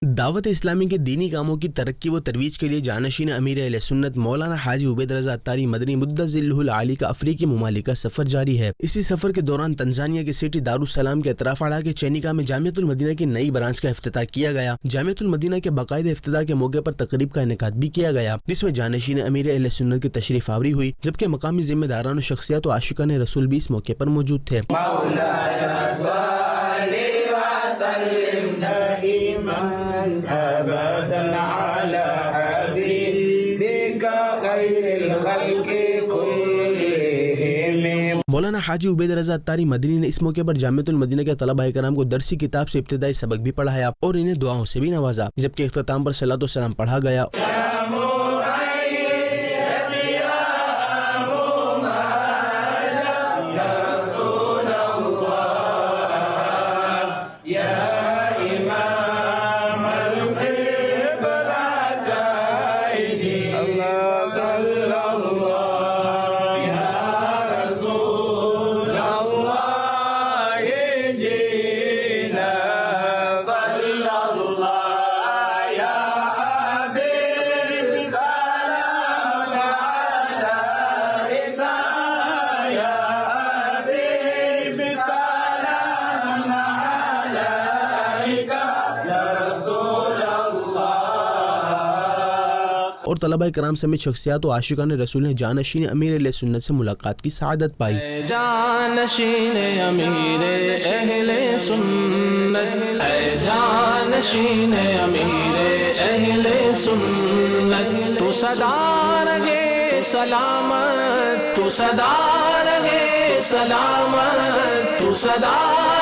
دعوت اسلامی کے دینی کاموں کی ترقی و ترویج کے لیے جانشین امیر اہل سنت مولانا حاجی عبید رضا عطاری مدنی مدت ذلہ العالی کا افریقی ممالک کا سفر جاری ہے۔ اسی سفر کے دوران تنزانیہ کے سٹی دارالسلام کے اطراف اڑا کے چینیکا میں جامعۃ المدینہ کی نئی برانچ کا افتتاح کیا گیا۔ جامعۃ المدینہ کے باقاعدہ افتتاح کے موقع پر تقریب کا انعقاد بھی کیا گیا، جس میں جانشین امیر اہل سنت کی تشریف آوری ہوئی، جبکہ مقامی ذمہ داران و شخصیات و عاشقان رسول بھی اس موقع پر موجود تھے۔ مولانا حاجی عبید رضا عطاری مدنی نے اس موقع پر جامعۃ المدینہ کے طلباء کرام کو درسی کتاب سے ابتدائی سبق بھی پڑھایا اور انہیں دعاؤں سے بھی نوازا، جبکہ اختتام پر صلاۃ و سلام پڑھا گیا۔ اور طلباء کرام سمیت شخصیات و عاشقان رسول نے جانشین امیر اہل سنت سے ملاقات کی سعادت پائی۔ جانشین امیر اہل سنت، اے جانشین امیر اہل سنت، تو صدا رہے سلامت، تو صدا رہے سلامت، تو صدا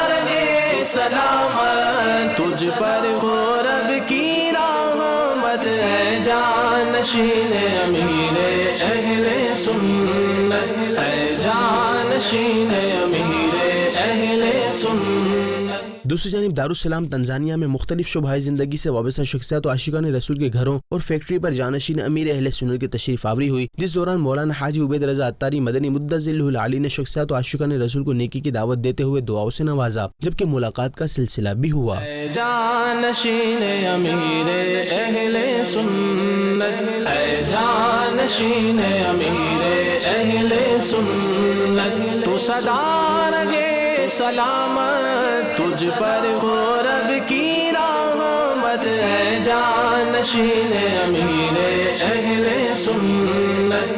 رہے سلامت، تجھ پر ہو رب کی رحمت، اے جانشین امیر اہل سنت، اے جانشین امیر اہل سنت۔ دوسری جانب دارالسلام تنزانیہ میں مختلف شعبۂ زندگی سے وابستہ شخصیات و عاشقان رسول کے گھروں اور فیکٹری پر جانشین امیر اہل سنت کی تشریف آوری ہوئی، جس دوران مولانا حاجی عبید رضا عطاری مدنی مدت ذلہ العالی نے شخصیات و عاشقان رسول کو نیکی کی دعوت دیتے ہوئے دعاؤں سے نوازا، جبکہ ملاقات کا سلسلہ بھی ہوا۔ اے جانشین امیر اہل سنت، اے جانشین امیر اہل سنت، تو صدا رہے سلامت، تجھ پر ہو رب کی رحمت، اے جانشین امیر اہل سنت۔